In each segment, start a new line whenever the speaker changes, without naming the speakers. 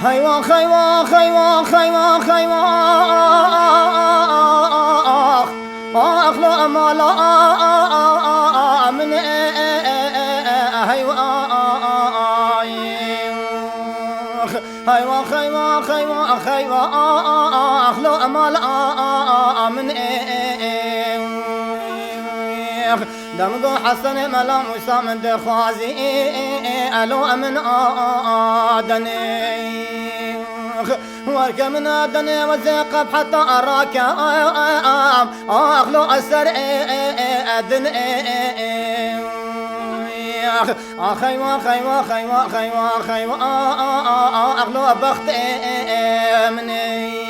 خيوا خيوا خيوا خيوا خيوا أخلو مالا من هيوا خيوا خيوا خيوا خيوا أخلو مالا من دمقو حسن ملا موسى من دخوازي ألو من آدني ورك من آدني وزيقب حتى أراك أخلو أسر أدن خيوا خيوا خيوا خيوا خيوا أخلو بخت مني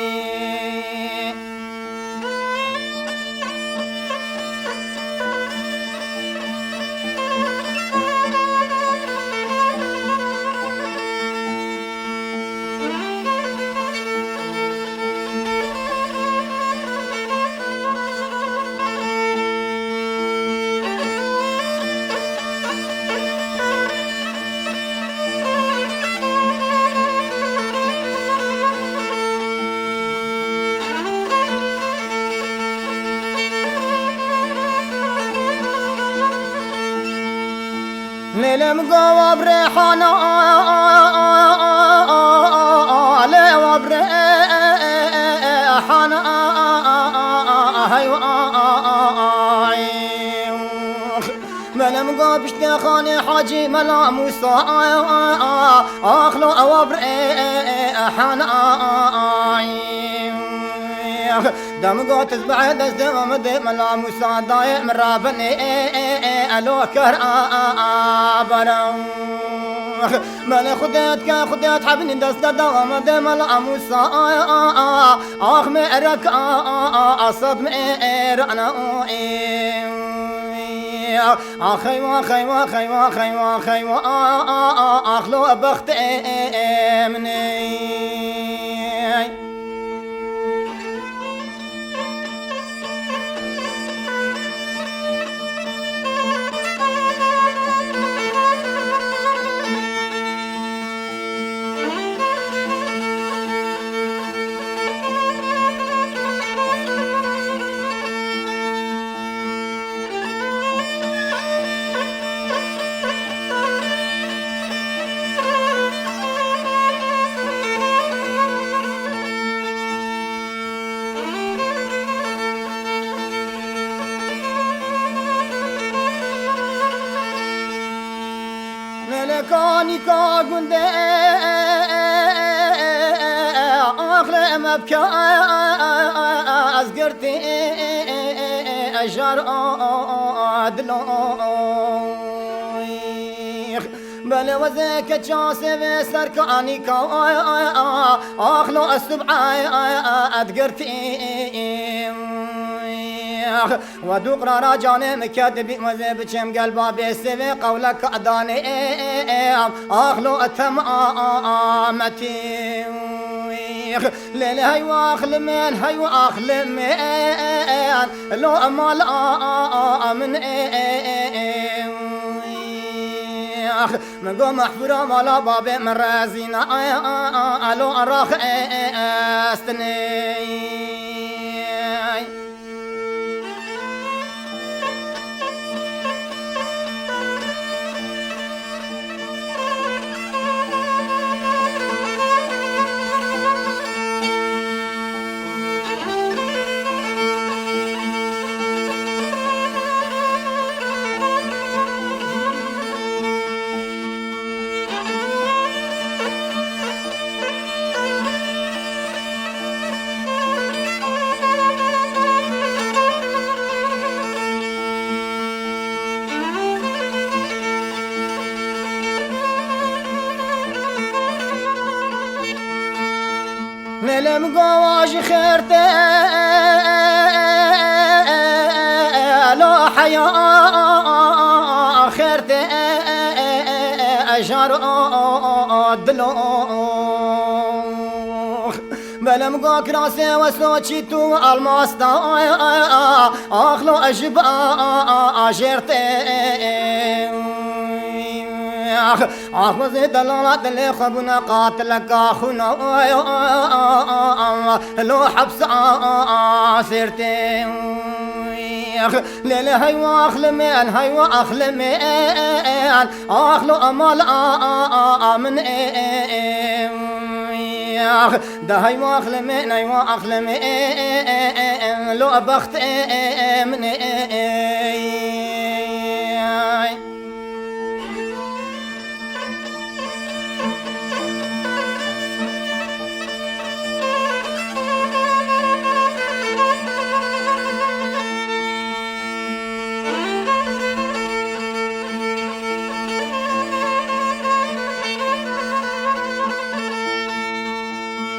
ليلم قوا بريحانا ليوا بريحانا ملم قوا بشتخاني حاجي ملا موسى أخلو أوا بريحانا دم قوت تتبع دست ومدي ملا موسى دايم رابني ألو كر برم من خديت حبني دست دوام دي ملا موسى آخ مئرك أصد مئرنا خيوا خيوا خيوا خيوا خيوا أخلو بخت مني ملكاني كاغنده آخر مبكى أزقرتي أجار أدلويخ بل وزيك جاسي سركاني كا أخلو السبعة أدقرتي ودوق راجاني مكاتبي وزي بچم قلبا بيسوي قولك أداني أخلو أتمامتي ليل هيو أخلمين هيو أخلمين لو أمال من من قوم محفورة مالا بابي من رازينا لو أراخ استني ملم قواش خيرته لو حياة خيرته أجر دلوخ بلم قاك راسي وسوچي تو الماستا أخلو أجب أجرته أخذ دلالات اللي خبنا قاتلك أخونا لو حبس سيرتي ليلة هيوا أخلمين هيوا أخلمين أخلو أمال من ده هيوا أخلمين هيوا أخلمين لو بخت من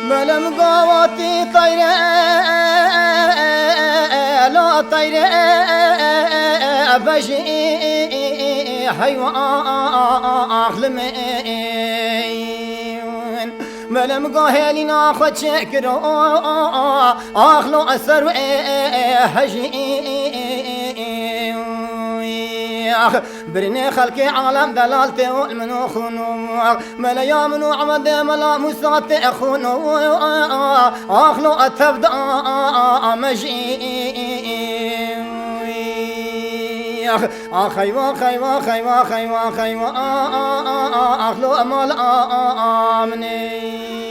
بلم قواتي طيرة لا طيرة بجي حيوان أخلمين بلم قاهلي ناخد شكر أخلو أسر هجي برني خلقي عالم دلالتي والمنو خنو ملا يا منو عمد ملا مساتي خنو أخلو أتبدا مجي خيوا خيوا خيوا خيوا خيوا أخلو أمال آمني